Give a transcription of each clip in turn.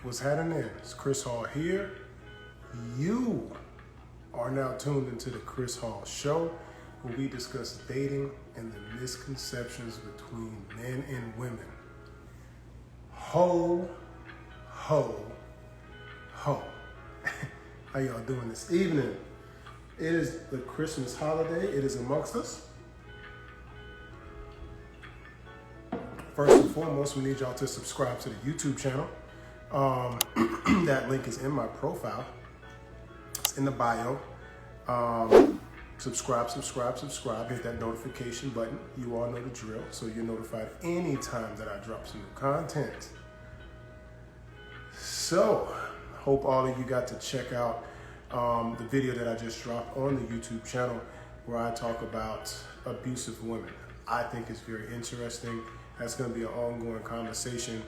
What's happening? It's Chris Hall here. You are now tuned into the Chris Hall Show, where we discuss dating and the misconceptions between men and women. Ho, ho, ho. How y'all doing this evening? It is the Christmas holiday. It is amongst us. First and foremost, we need y'all to subscribe to the YouTube channel. That link is in my profile. It's in the bio. Subscribe. Hit that notification button. You all know the drill, so you're notified anytime that I drop some new content. So, hope all of you got to check out the video that I just dropped on the YouTube channel where I talk about abusive women. I think it's very interesting. That's going to be an ongoing conversation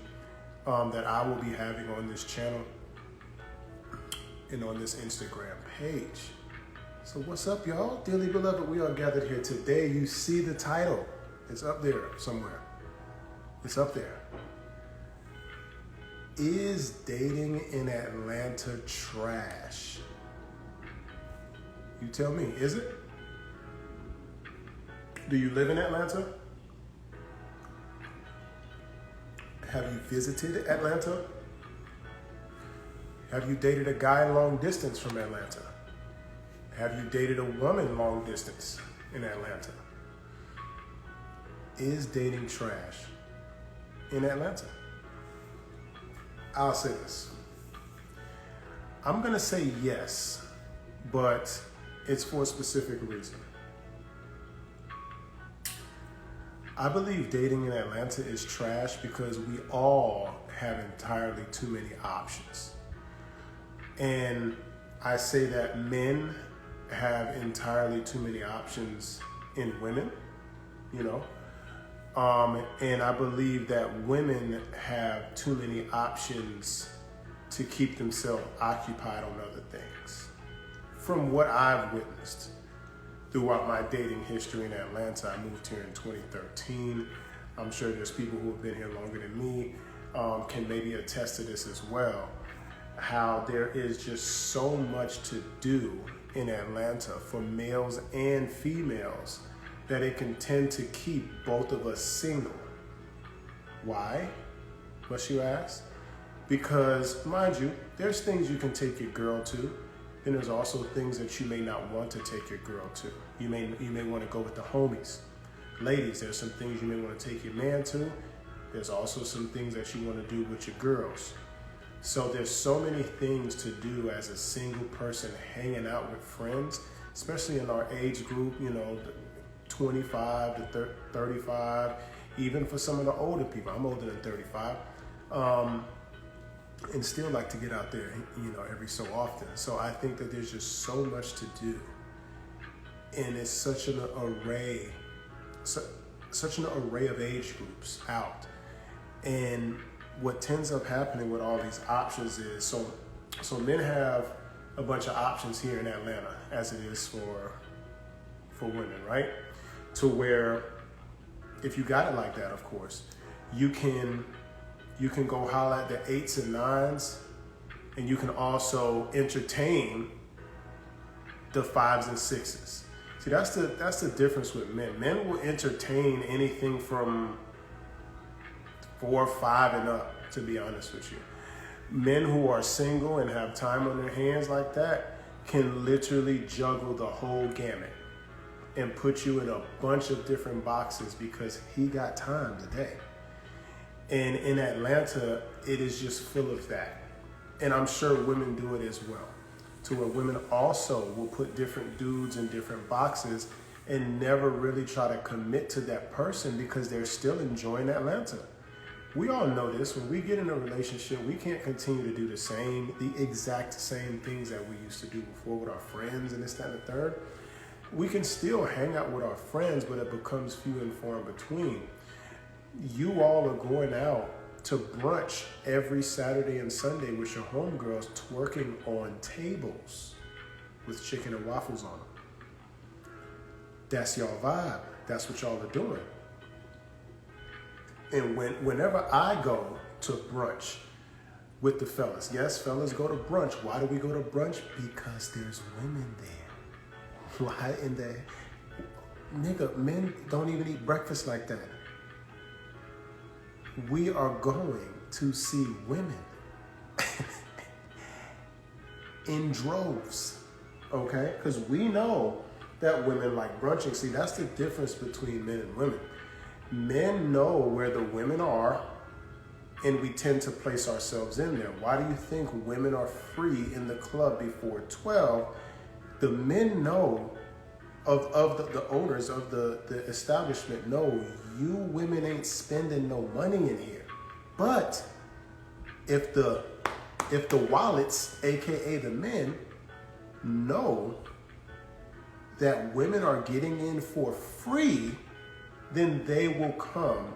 that I will be having on this channel and on this Instagram page. So what's up, y'all? Dearly beloved, we are gathered here today. You see the title. It's up there somewhere. It's up there. Is dating in Atlanta trash? You tell me, is it? Do you live in Atlanta? Have you visited Atlanta? Have you dated a guy long distance from Atlanta? Have you dated a woman long distance in Atlanta? Is dating trash in Atlanta? I'll say this. I'm gonna say yes, but it's for a specific reason. I believe dating in Atlanta is trash because we all have entirely too many options. And I say that men have entirely too many options in women, you know. And I believe that women have too many options to keep themselves occupied on other things. From what I've witnessed throughout my dating history in Atlanta, I moved here in 2013. I'm sure there's people who have been here longer than me, can maybe attest to this as well, how there is just so much to do in Atlanta for males and females that it can tend to keep both of us single. Why, must you ask? Because, mind you, there's things you can take your girl to, and there's also things that you may not want to take your girl to. You may want to go with the homies. Ladies, there's some things you may want to take your man to. There's also some things that you want to do with your girls. So there's so many things to do as a single person hanging out with friends, especially in our age group, you know, 25 to 35, even for some of the older people. I'm older than 35. And still like to get out there, you know, every so often. So I think that there's just so much to do. And it's such an array of age groups out. And what tends up happening with all these options is, so men have a bunch of options here in Atlanta, as it is for women, right? To where, if you got it like that, of course, you can go holler at the 8s and 9s, and you can also entertain the 5s and 6s. See, that's the difference with men. Men will entertain anything from 4, 5, and up, to be honest with you. Men who are single and have time on their hands like that can literally juggle the whole gamut and put you in a bunch of different boxes because he got time today. And in Atlanta, it is just full of that. And I'm sure women do it as well, to where women also will put different dudes in different boxes and never really try to commit to that person because they're still enjoying Atlanta. We all know this. When we get in a relationship, we can't continue to do the exact same things that we used to do before with our friends and this, that, and the third. We can still hang out with our friends, but it becomes few and far in between. You all are going out to brunch every Saturday and Sunday with your homegirls twerking on tables with chicken and waffles on them. That's y'all vibe. That's what y'all are doing. And whenever I go to brunch with the fellas, yes, fellas go to brunch. Why do we go to brunch? Because there's women there. Why in the nigga, men don't even eat breakfast like that. We are going to see women in droves, okay? Because we know that women like brunching. See, that's the difference between men and women. Men know where the women are, and we tend to place ourselves in there. Why do you think women are free in the club before 12? The men know of the owners of the establishment know you women ain't spending no money in here. But if the wallets, aka the men, know that women are getting in for free, then they will come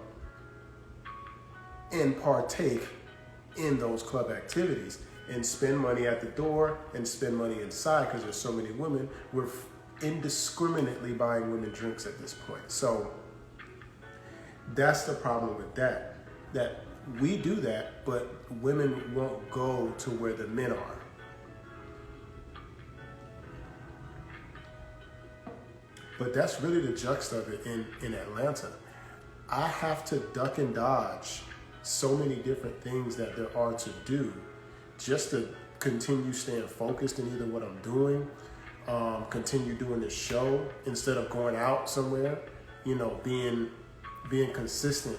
and partake in those club activities and spend money at the door and spend money inside, because there's so many women. We're indiscriminately buying women drinks at this point. So that's the problem with that we do that, but women won't go to where the men are. But that's really the juxta of it in Atlanta. I have to duck and dodge so many different things that there are to do just to continue staying focused in either what I'm doing, continue doing this show instead of going out somewhere, being consistent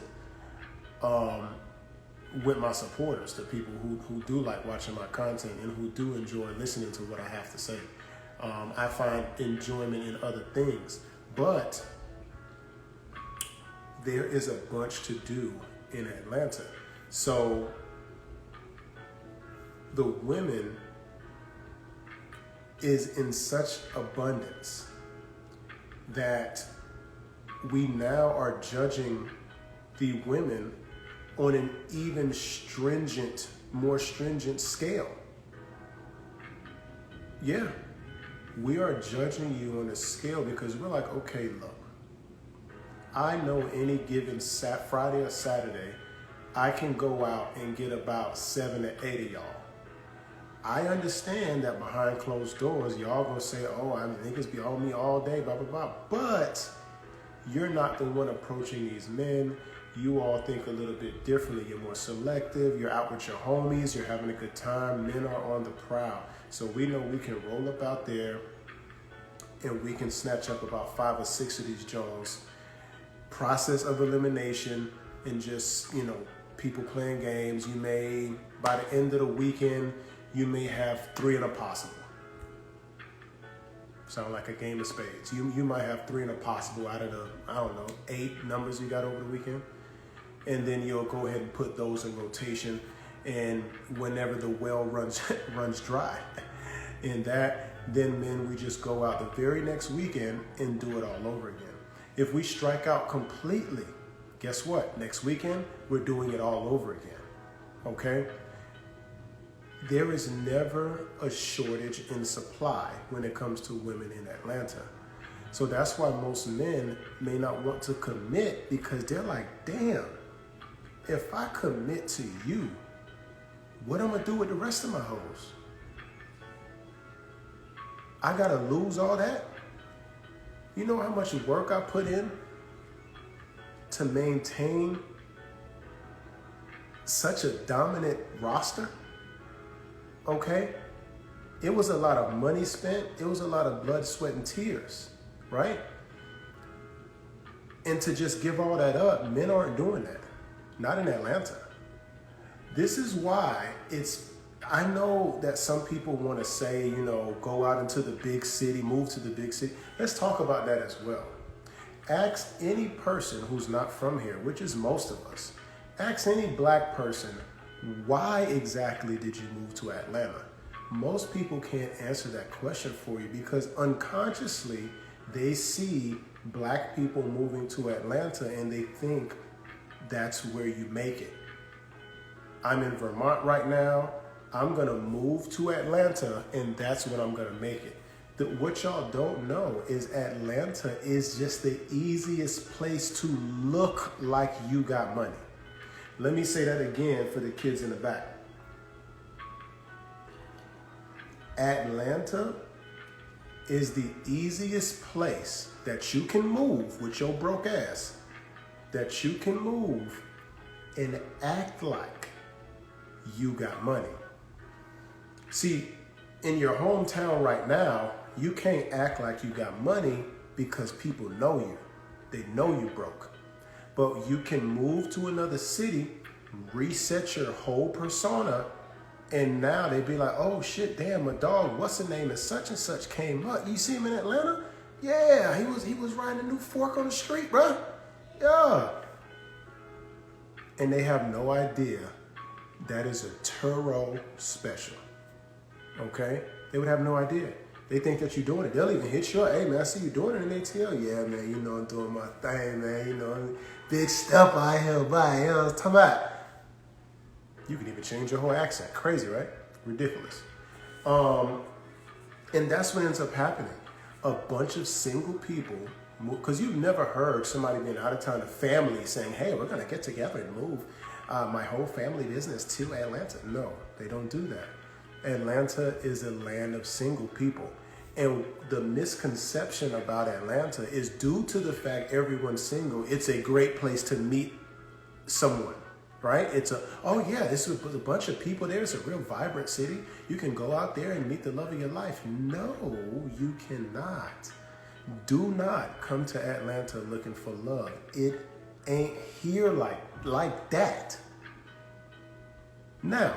with my supporters, the people who do like watching my content and who do enjoy listening to what I have to say. I find enjoyment in other things, but there is a bunch to do in Atlanta. So the women is in such abundance that we now are judging the women on an even more stringent scale. Yeah, we are judging you on a scale because we're like, okay, look, I know any given Friday or Saturday, I can go out and get about 7 to 8 of y'all. I understand that behind closed doors, y'all gonna say, niggas be on me all day, blah, blah, blah. But you're not the one approaching these men. You all think a little bit differently. You're more selective. You're out with your homies. You're having a good time. Men are on the prowl. So we know we can roll up out there and we can snatch up about 5 or 6 of these Jones. Process of elimination and just, people playing games. You may, by the end of the weekend, you may have 3 in a possible. Sound like a game of spades. You might have 3 in a possible out of the, 8 numbers you got over the weekend. And then you'll go ahead and put those in rotation, and whenever the well runs dry. And then men, we just go out the very next weekend and do it all over again. If we strike out completely, guess what? Next weekend, we're doing it all over again, okay? There is never a shortage in supply when it comes to women in Atlanta. So that's why most men may not want to commit, because they're like, damn, if I commit to you, what am I gonna do with the rest of my hoes? I gotta lose all that? You know how much work I put in to maintain such a dominant roster? Okay? It was a lot of money spent. It was a lot of blood, sweat, and tears, right? And to just give all that up, men aren't doing that. Not in Atlanta. This is why I know that some people want to say, go out into the big city, move to the big city. Let's talk about that as well. Ask any person who's not from here, which is most of us. Ask any black person, why exactly did you move to Atlanta? Most people can't answer that question for you because unconsciously they see black people moving to Atlanta and they think that's where you make it. I'm in Vermont right now. I'm gonna move to Atlanta and that's when I'm gonna make it. What y'all don't know is Atlanta is just the easiest place to look like you got money. Let me say that again for the kids in the back. Atlanta is the easiest place that you can move with your broke ass, that you can move and act like you got money. See, in your hometown right now, you can't act like you got money because people know you. They know you broke. But you can move to another city, reset your whole persona, and now they be like, oh shit, damn, my dog, what's the name, and such came up. You see him in Atlanta? Yeah, he was riding a new fork on the street, bruh. Yeah. And they have no idea that is a Turo special. Okay? They would have no idea. They think that you're doing it. They'll even hit you up. Hey, man, I see you doing it. And they tell you, yeah, man, you know, I'm doing my thing, man. You know, big stuff out here, by. You know what I'm talking about? You can even change your whole accent. Crazy, right? Ridiculous. And that's what ends up happening. A bunch of single people, because you've never heard somebody being out of town, a family saying, hey, we're going to get together and move my whole family business to Atlanta. No, they don't do that. Atlanta is a land of single people. And the misconception about Atlanta is due to the fact everyone's single. It's a great place to meet someone, right? It's this is a bunch of people there. It's a real vibrant city. You can go out there and meet the love of your life. No, you cannot. Do not come to Atlanta looking for love. It ain't here like that. Now,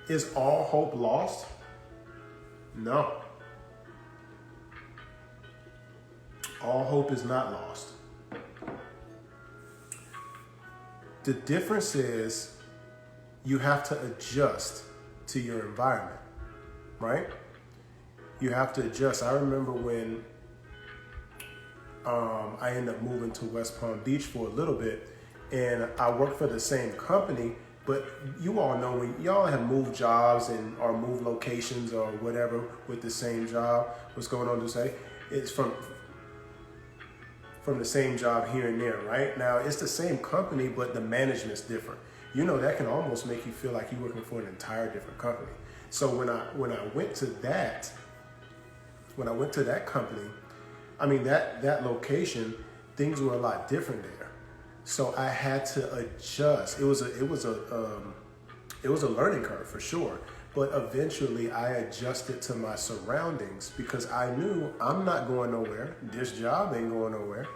is all hope lost? No. All hope is not lost. The difference is you have to adjust to your environment, right? You have to adjust. I remember when I ended up moving to West Palm Beach for a little bit, and I worked for the same company. But you all know when y'all have moved jobs or moved locations or whatever with the same job, what's going on to say? It's from the same job here and there, right? Now, it's the same company, but the management's different. You know, that can almost make you feel like you're working for an entire different company. So when I went to that company, I mean, that location, things were a lot different there. So I had to adjust. It was a learning curve for sure. But eventually I adjusted to my surroundings because I knew I'm not going nowhere. This job ain't going nowhere.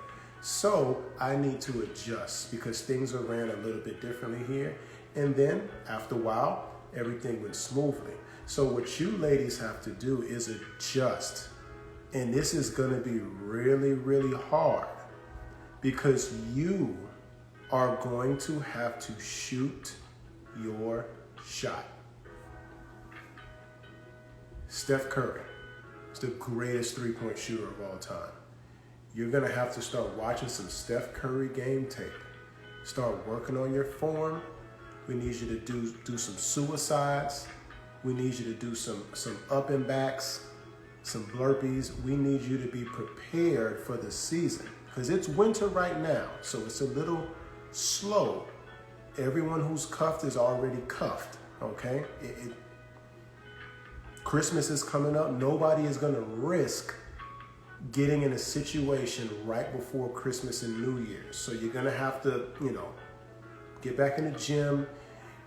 So I need to adjust because things are ran a little bit differently here. And then after a while, everything went smoothly. So what you ladies have to do is adjust. And this is gonna be really, really hard because you are going to have to shoot your shot. Steph Curry is the greatest three-point shooter of all time. You're going to have to start watching some Steph Curry game tape. Start working on your form. We need you to do some suicides. We need you to do some up and backs, some burpees. We need you to be prepared for the season because it's winter right now, so it's a little slow. Everyone who's cuffed is already cuffed, okay? Christmas is coming up. Nobody is going to risk getting in a situation right before Christmas and New Year's. So you're going to have to, get back in the gym,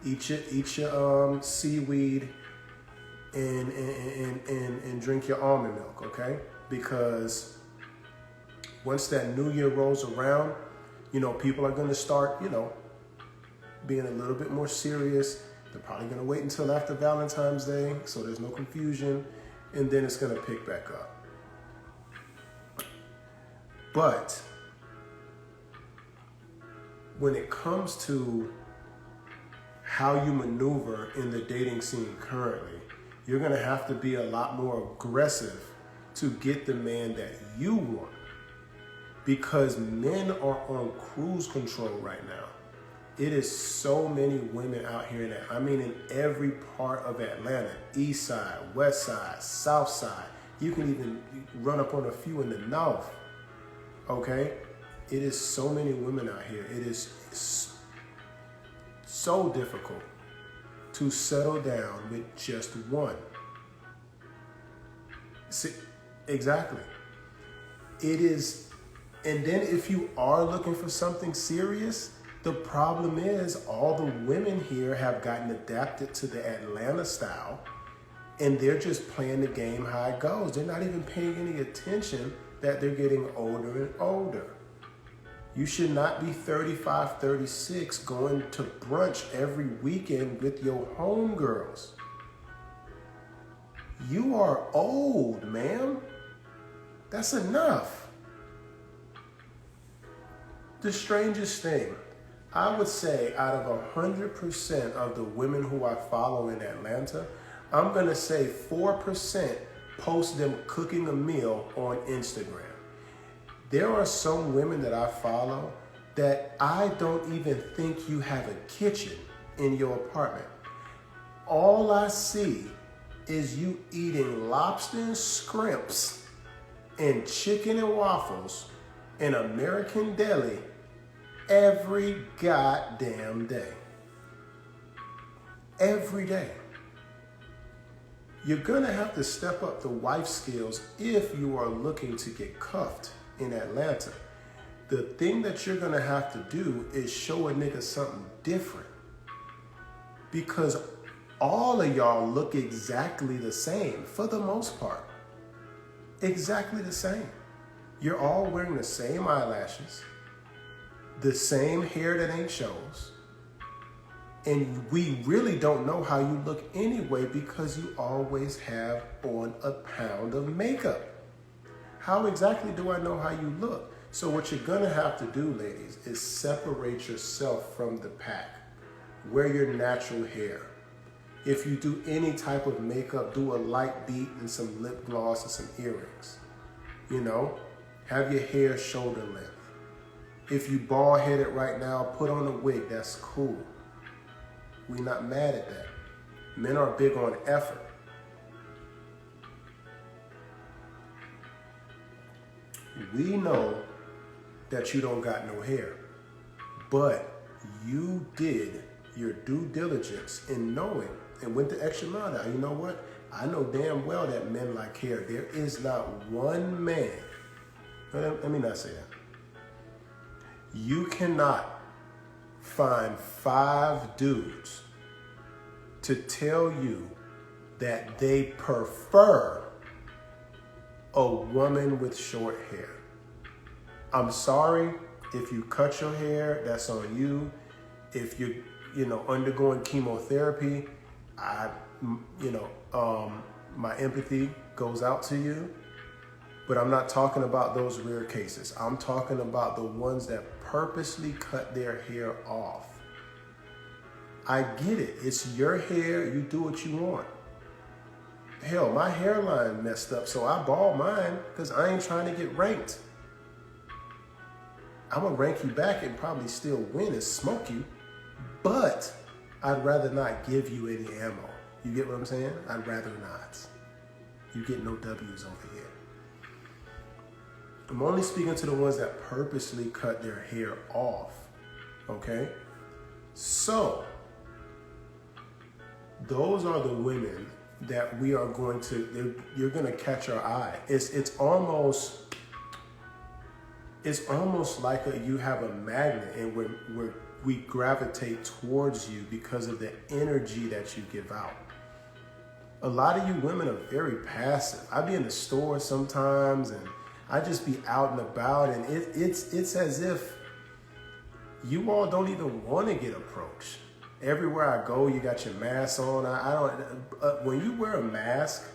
eat your seaweed, and drink your almond milk, okay? Because once that New Year rolls around, people are going to start, being a little bit more serious. They're probably going to wait until after Valentine's Day so there's no confusion, and then it's going to pick back up. But when it comes to how you maneuver in the dating scene currently, you're going to have to be a lot more aggressive to get the man that you want. Because men are on cruise control right now. It is so many women out here in every part of Atlanta, east side, west side, south side. You can even run up on a few in the north. Okay? It is so many women out here. It is so difficult to settle down with just one. See, exactly. It is, and then if you are looking for something serious, the problem is all the women here have gotten adapted to the Atlanta style, and they're just playing the game how it goes. They're not even paying any attention that they're getting older and older. You should not be 35, 36 going to brunch every weekend with your homegirls. You are old, ma'am. That's enough. The strangest thing, I would say out of 100% of the women who I follow in Atlanta, I'm gonna say 4% post them cooking a meal on Instagram. There are some women that I follow that I don't even think you have a kitchen in your apartment. All I see is you eating lobster and scrimps and chicken and waffles in American Deli every goddamn day. Every day. You're gonna have to step up the wife skills if you are looking to get cuffed in Atlanta. The thing that you're gonna have to do is show a nigga something different, because all of y'all look exactly the same for the most part. Exactly the same. You're all wearing the same eyelashes, the same hair that ain't shows, and we really don't know how you look anyway because you always have on a pound of makeup. How exactly do I know how you look? So what you're gonna have to do, ladies, is separate yourself from the pack. Wear your natural hair. If you do any type of makeup, do a light beat and some lip gloss and some earrings. You know, have your hair shoulder length. If you bald headed right now, put on a wig, that's cool. We're not mad at that. Men are big on effort. We know that you don't got no hair, but you did your due diligence in knowing and went the extra mile. Now, you know what? I know damn well that men like hair. There is not one man, let me not say that. You cannot find 5 dudes to tell you that they prefer a woman with short hair. I'm sorry if you cut your hair, that's on you. If you're, undergoing chemotherapy, my empathy goes out to you. But I'm not talking about those rare cases. I'm talking about the ones that purposely cut their hair off. I get it. It's your hair. You do what you want. Hell, my hairline messed up, so I bald mine because I ain't trying to get ranked. I'm going to rank you back and probably still win and smoke you, but I'd rather not give you any ammo. You get what I'm saying? I'd rather not. You get no W's over here. I'm only speaking to the ones that purposely cut their hair off, okay? So, those are the women that we are going to, you're going to catch our eye. It's almost like you have a magnet and we gravitate towards you because of the energy that you give out. A lot of you women are very passive. I be in the store sometimes and I just be out and about, and it's as if you all don't even want to get approached. Everywhere I go, you got your mask on. I don't. When you wear a mask,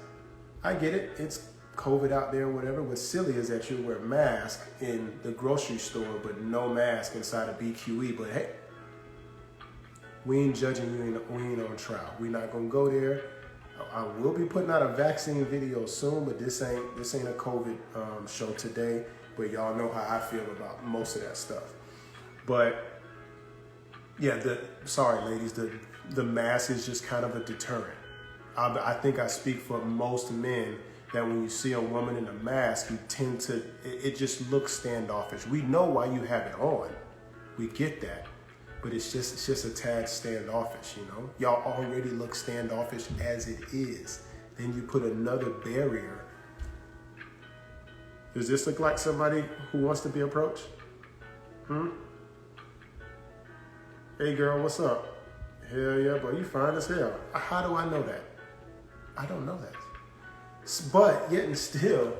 I get it. It's COVID out there, whatever. What's silly is that you wear a mask in the grocery store, but no mask inside a BQE. But hey, we ain't judging you. We ain't on trial. We're not gonna go there. I will be putting out a vaccine video soon, but this ain't a COVID show today. But y'all know how I feel about most of that stuff. But yeah, sorry ladies, the mask is just kind of a deterrent. I think I speak for most men that when you see a woman in a mask, you tend to, it just looks standoffish. We know why you have it on. We get that. But it's just a tad standoffish, you know? Y'all already look standoffish as it is. Then you put another barrier. Does this look like somebody who wants to be approached? Hey girl, what's up? Hell yeah, bro, you fine as hell. How do I know that? I don't know that. But yet and still,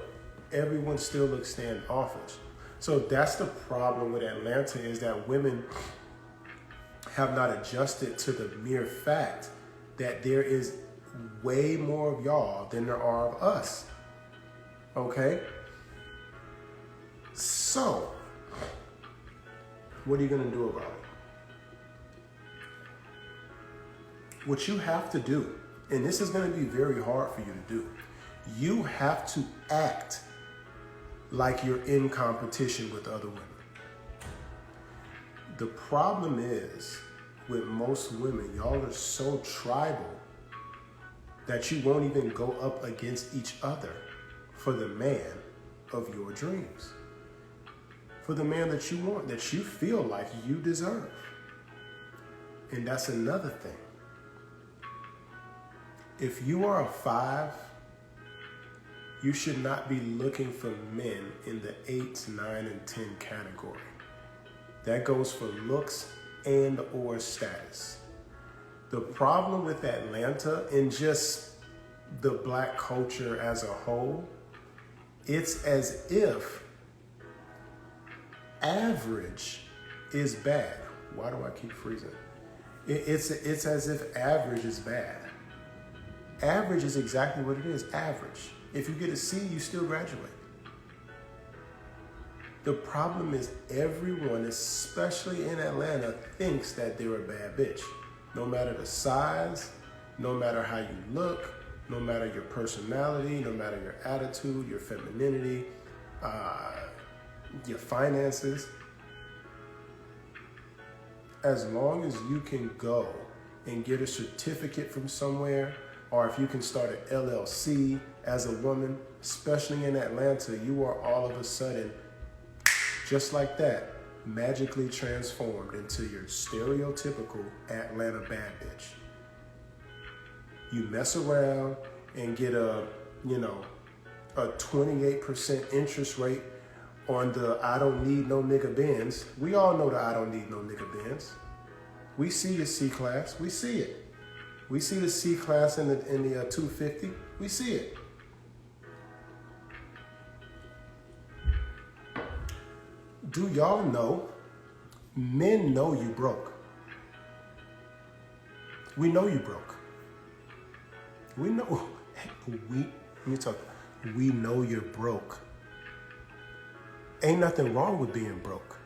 everyone still looks standoffish. So that's the problem with Atlanta, is that women have not adjusted to the mere fact that there is way more of y'all than there are of us. Okay? So, what are you gonna do about it? What you have to do, and this is gonna be very hard for you to do, you have to act like you're in competition with other women. The problem is, with most women, y'all are so tribal that you won't even go up against each other for the man of your dreams. For the man that you want, that you feel like you deserve. And that's another thing. If you are a 5, you should not be looking for men in the 8, 9, and 10 category. That goes for looks and or status. The problem with Atlanta and just the black culture as a whole, it's as if average is bad. Why do I keep freezing? It's as if average is bad. Average is exactly what it is, average. If you get a C, you still graduate. The problem is everyone, especially in Atlanta, thinks that they're a bad bitch. No matter the size, no matter how you look, no matter your personality, no matter your attitude, your femininity, your finances. As long as you can go and get a certificate from somewhere, or if you can start an LLC as a woman, especially in Atlanta, you are all of a sudden, just like that, magically transformed into your stereotypical Atlanta bad bitch. You mess around and get a 28% interest rate on the I don't need no nigga Benz. We all know the I don't need no nigga Benz. We see the C class, we see it. We see the C class in the 250, we see it. Do y'all know, men know you broke. We know you broke. We know, we know you're broke. Ain't nothing wrong with being broke.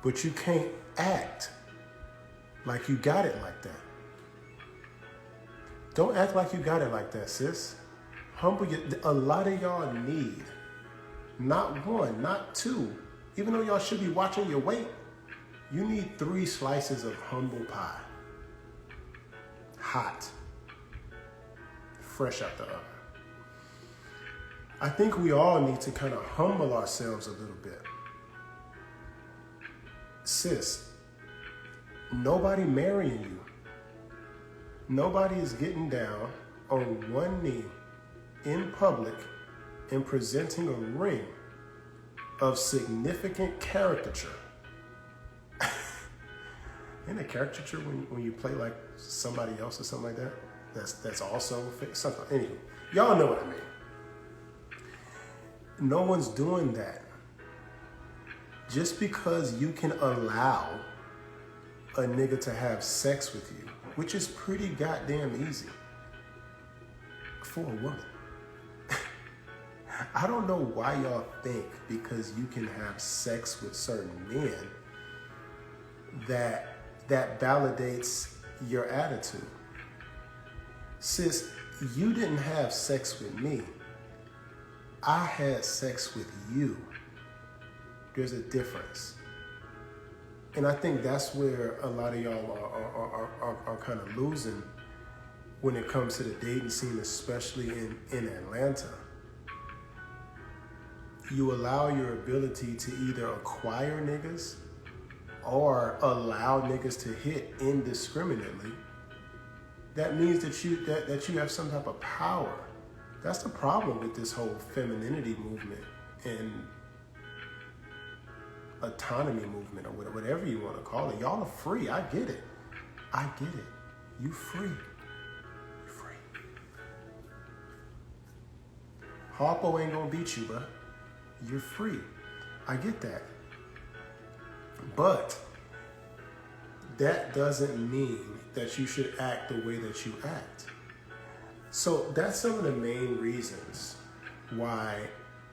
But you can't act like you got it like that. Don't act like you got it like that, sis. Humble your, a lot of y'all need, not 1, not 2, even though y'all should be watching your weight, you need 3 slices of humble pie. Hot. Fresh out the oven. I think we all need to kind of humble ourselves a little bit. Sis, nobody marrying you. Nobody is getting down on one knee in public and presenting a ring of significant caricature. Isn't a caricature when you play like somebody else or something like that? That's also something. Anyway, y'all know what I mean. No one's doing that. Just because you can allow a nigga to have sex with you, which is pretty goddamn easy for a woman. I don't know why y'all think because you can have sex with certain men that validates your attitude. Sis, you didn't have sex with me. I had sex with you. There's a difference. And I think that's where a lot of y'all are kind of losing when it comes to the dating scene, especially in Atlanta. You allow your ability to either acquire niggas or allow niggas to hit indiscriminately. That means that you have some type of power. That's the problem with this whole femininity movement and autonomy movement, or whatever you want to call it. Y'all are free. I get it. You free. You free. Harpo ain't gonna beat you, bruh. You're free. I get that. But that doesn't mean that you should act the way that you act. So that's some of the main reasons why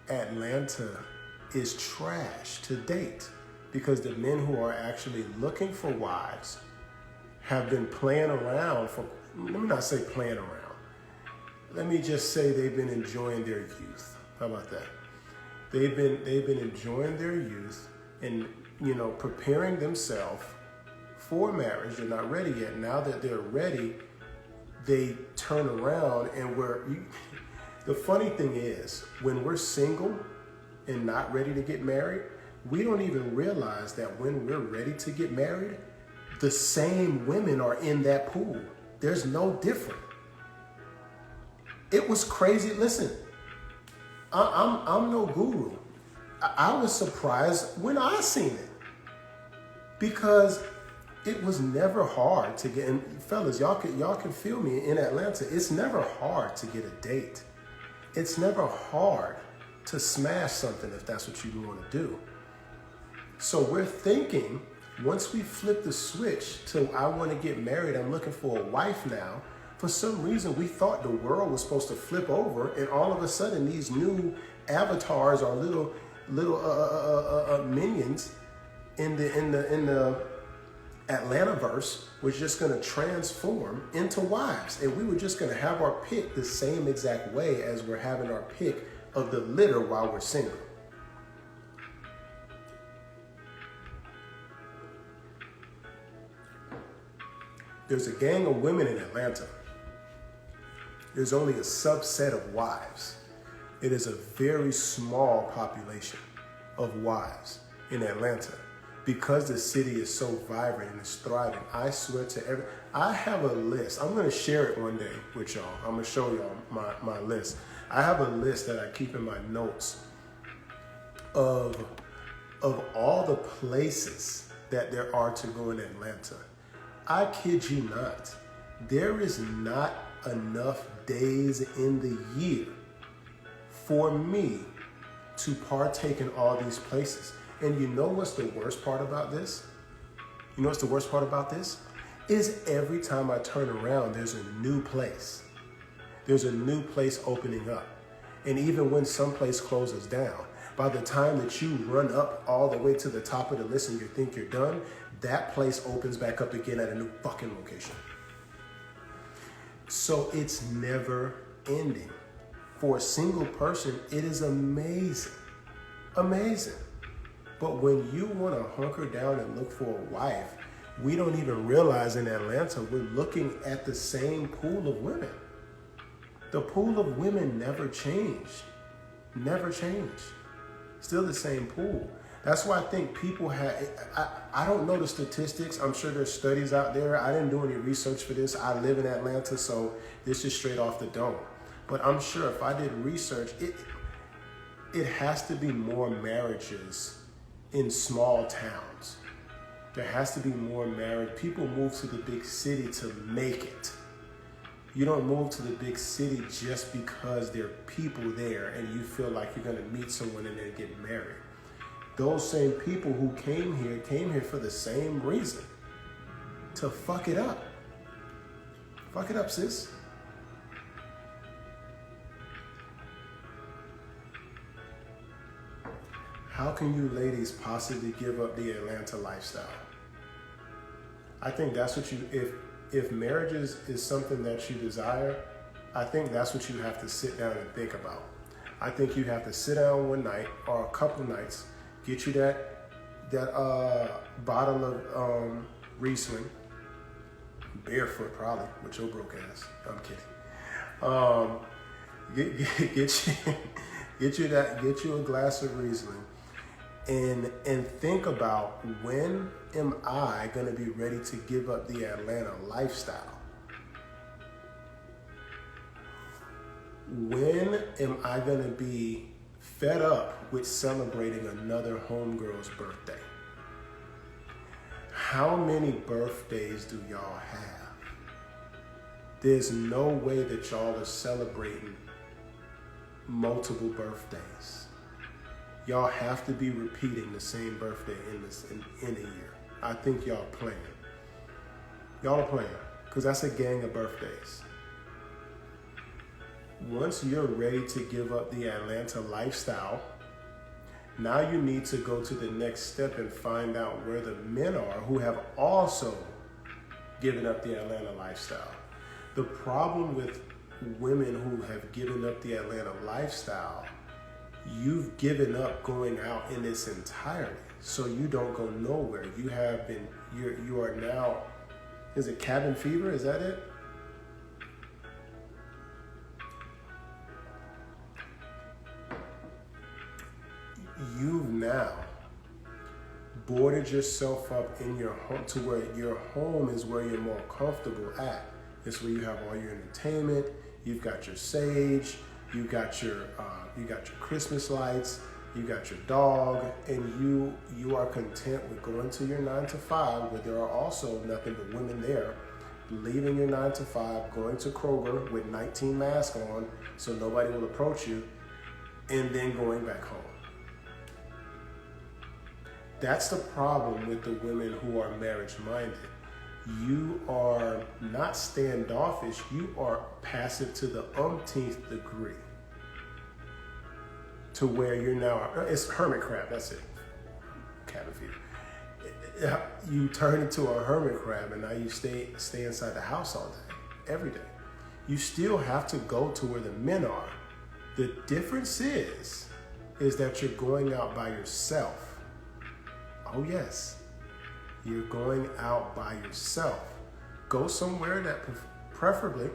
Atlanta is trash to date. Because the men who are actually looking for wives have been playing around for, let me not say playing around. Let me just say they've been enjoying their youth. How about that? They've been enjoying their youth and, preparing themselves for marriage. They're not ready yet. Now that they're ready, they turn around and the funny thing is, when we're single and not ready to get married, we don't even realize that when we're ready to get married, the same women are in that pool. There's no different. It was crazy. Listen, I'm no guru. I was surprised when I seen it, because it was never hard to get. And fellas, y'all can feel me in Atlanta. It's never hard to get a date. It's never hard to smash something if that's what you want to do. So we're thinking, once we flip the switch to I want to get married, I'm looking for a wife now. For some reason, we thought the world was supposed to flip over, and all of a sudden, these new avatars are little minions in the Atlantaverse was just going to transform into wives, and we were just going to have our pick the same exact way as we're having our pick of the litter while we're single. There's a gang of women in Atlanta. There's only a subset of wives. It is a very small population of wives in Atlanta. Because the city is so vibrant and it's thriving, I swear to I have a list. I'm gonna share it one day with y'all. I'm gonna show y'all my list. I have a list that I keep in my notes of all the places that there are to go in Atlanta. I kid you not. There is not enough days in the year for me to partake in all these places. And you know what's the worst part about this? Is every time I turn around, there's a new place. There's a new place opening up. And even when some place closes down, by the time that you run up all the way to the top of the list and you think you're done, that place opens back up again at a new fucking location. So it's never ending. For a single person, it is amazing. Amazing. But when you want to hunker down and look for a wife, we don't even realize in Atlanta, we're looking at the same pool of women. The pool of women never changed. Never changed. Still the same pool. That's why I think people I don't know the statistics. I'm sure there's studies out there. I didn't do any research for this. I live in Atlanta, so this is straight off the dome. But I'm sure if I did research, it has to be more marriages in small towns. There has to be more marriage. People move to the big city to make it. You don't move to the big city just because there are people there and you feel like you're going to meet someone and then get married. Those same people who came here for the same reason. To fuck it up. Fuck it up, sis. How can you ladies possibly give up the Atlanta lifestyle? I think that's what if marriages is something that you desire, I think that's what you have to sit down and think about. I think you have to sit down one night or a couple nights, get you that bottle of Riesling, barefoot probably with your broke ass. I'm kidding. Get you a glass of Riesling, and think about, when am I gonna be ready to give up the Atlanta lifestyle? When am I gonna be fed up with celebrating another homegirl's birthday? How many birthdays do y'all have? There's no way that y'all are celebrating multiple birthdays. Y'all have to be repeating the same birthday in a year. I think y'all playing. Y'all are playing, because that's a gang of birthdays. Once you're ready to give up the Atlanta lifestyle, now you need to go to the next step and find out where the men are who have also given up the Atlanta lifestyle. The problem with women who have given up the Atlanta lifestyle, you've given up going out in its entirety, so you don't go nowhere. You are now, is it cabin fever? Is that it? You've now boarded yourself up in your home to where your home is where you're more comfortable at. It's where you have all your entertainment. You've got your sage. You got your Christmas lights. You got your dog, and you are content with going to your 9 to 5, where there are also nothing but women there. Leaving your 9 to 5, going to Kroger with 19 masks on, so nobody will approach you, and then going back home. That's the problem with the women who are marriage-minded. You are not standoffish, you are passive to the umpteenth degree. To where you're now, it's hermit crab, that's it. Cabin fever. You turn into a hermit crab, and now you stay inside the house all day, every day. You still have to go to where the men are. The difference is that you're going out by yourself. Oh yes, you're going out by yourself. Go somewhere that preferably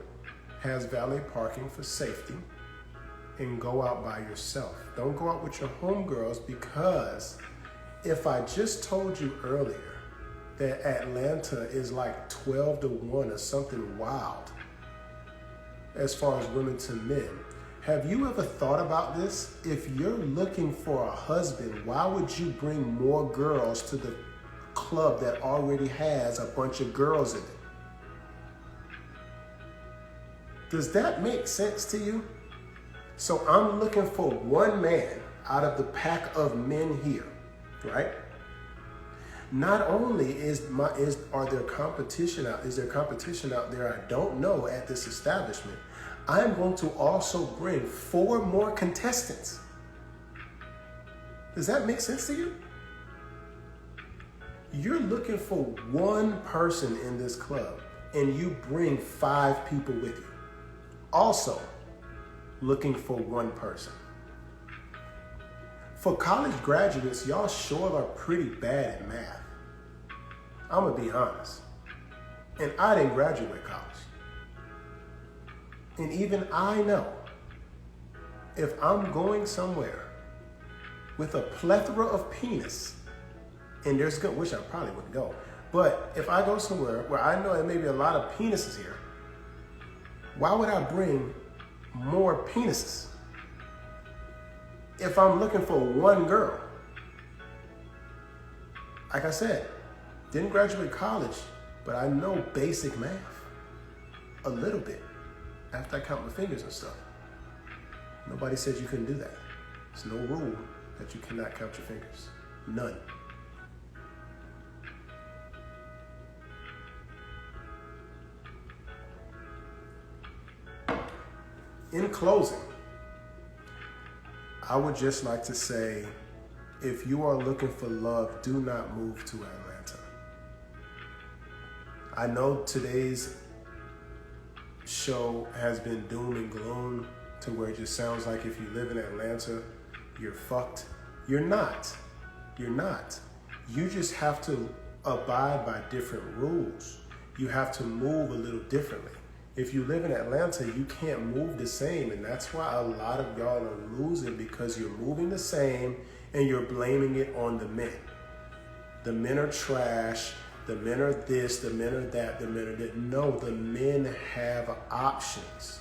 has valet parking for safety, and go out by yourself. Don't go out with your homegirls, because if I just told you earlier that Atlanta is like 12 to 1 or something wild as far as women to men, have you ever thought about this? If you're looking for a husband, why would you bring more girls to the club that already has a bunch of girls in it? Does that make sense to you? So I'm looking for one man out of the pack of men here, right? Not only is there competition out there I don't know at this establishment, I'm going to also bring 4 more contestants. Does that make sense to you? You're looking for one person in this club, and you bring 5 people with you. Also looking for one person. For college graduates, y'all sure are pretty bad at math. I'm gonna be honest. And I didn't graduate college. And even I know, if I'm going somewhere with a plethora of penis, and which I probably wouldn't go, but if I go somewhere where I know there may be a lot of penises here, why would I bring more penises if I'm looking for one girl? Like I said, didn't graduate college, but I know basic math a little bit after I count my fingers and stuff. Nobody said you couldn't do that. There's no rule that you cannot count your fingers. None. In closing, I would just like to say, if you are looking for love, do not move to Atlanta. I know today's show has been doom and gloom to where it just sounds like if you live in Atlanta, you're fucked. You're not. You're not. You just have to abide by different rules. You have to move a little differently. If you live in Atlanta, you can't move the same. And that's why a lot of y'all are losing, because you're moving the same and you're blaming it on the men. The men are trash. The men are this, the men are that, the men are that. No, the men have options.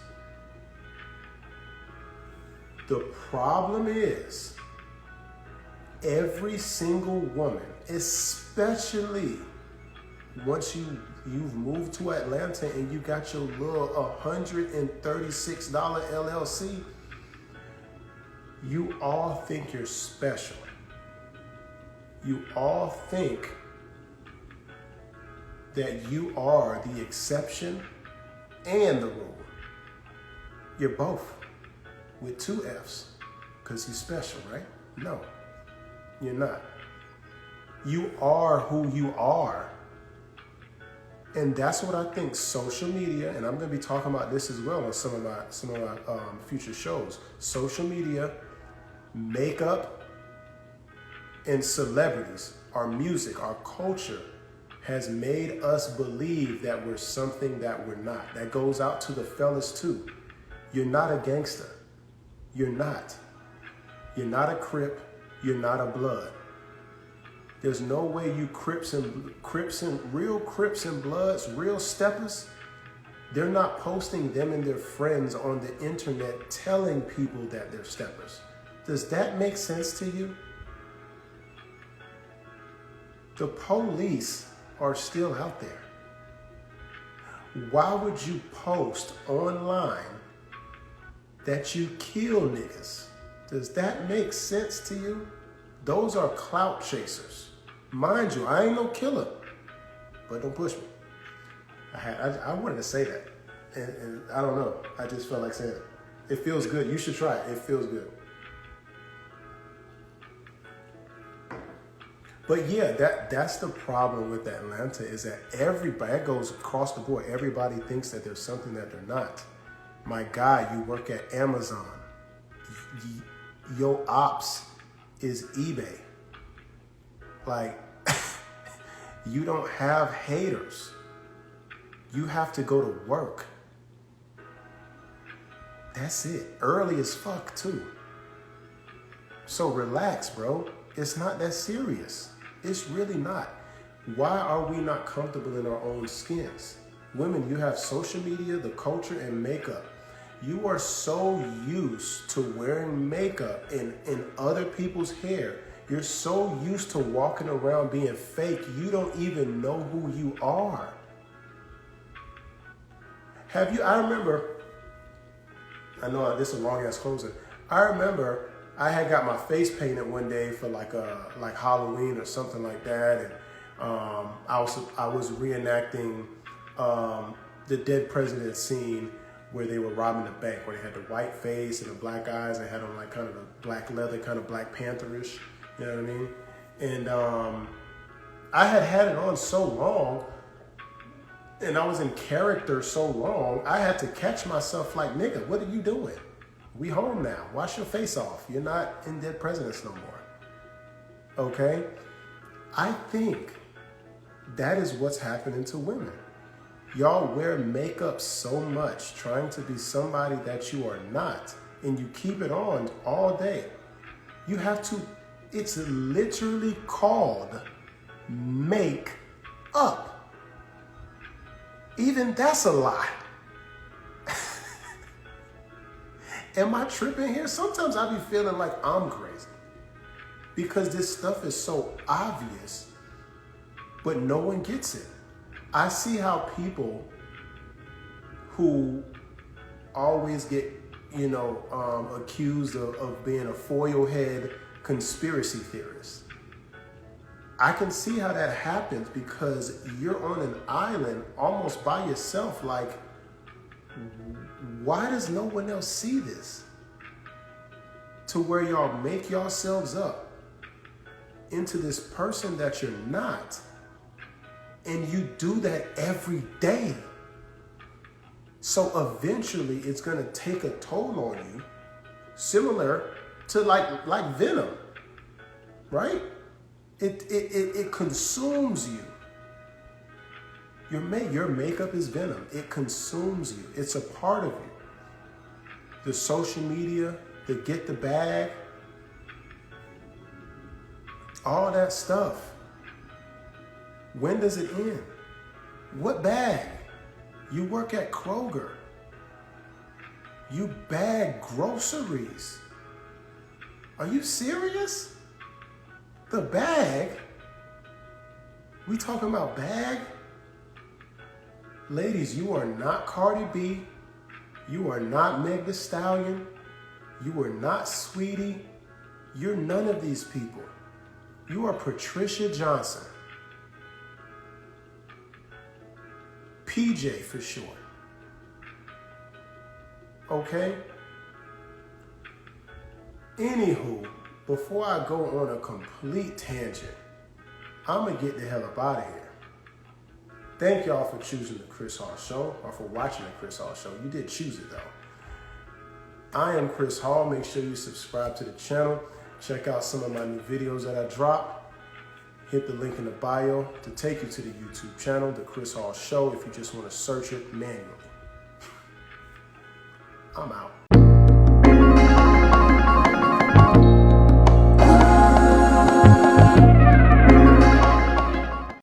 The problem is, every single woman, especially once you've moved to Atlanta and you got your little $136 LLC, you all think you're special. You all think that you are the exception and the rule. You're both, with 2 F's, because you're special, right? No, you're not. You are who you are. And that's what I think social media, and I'm going to be talking about this as well on some of my future shows. Social media, makeup, and celebrities, our music, our culture, has made us believe that we're something that we're not. That goes out to the fellas too. You're not a gangster. You're not. You're not a Crip. You're not a Blood. There's no way you real Crips and Bloods, real steppers, they're not posting them and their friends on the internet telling people that they're steppers. Does that make sense to you? The police are still out there. Why would you post online that you kill niggas? Does that make sense to you? Those are clout chasers. Mind you, I ain't no killer, but don't push me. I wanted to say that, and I don't know. I just felt like saying it. It feels good. You should try it. It feels good. But yeah, that's the problem with Atlanta, is that everybody, that goes across the board. Everybody thinks that there's something that they're not. My guy, you work at Amazon. Your ops is eBay. Like, you don't have haters. You have to go to work. That's it. Early as fuck, too. So relax, bro. It's not that serious. It's really not. Why are we not comfortable in our own skins? Women, you have social media, the culture, and makeup. You are so used to wearing makeup in other people's hair. You're so used to walking around being fake, you don't even know who you are. I remember, I know this is a long ass closer. I remember I had got my face painted one day for like Halloween or something like that, and I was reenacting the Dead President scene where they were robbing the bank, where they had the white face and the black eyes, and had on like kind of the black leather, kind of Black Pantherish, you know what I mean? And I had it on so long, and I was in character so long, I had to catch myself like, nigga, what are you doing? We home now. Wash your face off. You're not in Dead Presidents no more. Okay? I think that is what's happening to women. Y'all wear makeup so much, trying to be somebody that you are not, and you keep it on all day. You have to, it's literally called make up. Even that's a lie. Am I tripping here? Sometimes I be feeling like I'm crazy because this stuff is so obvious, but no one gets it. I see how people who always get, accused of being a foil head conspiracy theorist. I can see how that happens because you're on an island almost by yourself. Like, why does no one else see this? To where y'all make yourselves up into this person that you're not. And you do that every day. So eventually it's going to take a toll on you, similar to like venom, right? It consumes you. Your makeup is venom. It consumes you. It's a part of you. The social media, the get the bag, all that stuff. When does it end? What bag? You work at Kroger. You bag groceries. Are you serious? The bag? We talking about bag? Ladies, you are not Cardi B. You are not Meg Thee Stallion. You are not Sweetie. You're none of these people. You are Patricia Johnson. PJ for short. Okay? Anywho, before I go on a complete tangent, I'm going to get the hell up out of here. Thank y'all for choosing the Chris Hall Show, or for watching the Chris Hall Show. You did choose it though. I am Chris Hall. Make sure you subscribe to the channel. Check out some of my new videos that I drop. Hit the link in the bio to take you to the YouTube channel, The Chris Hall Show, if you just want to search it manually. I'm out.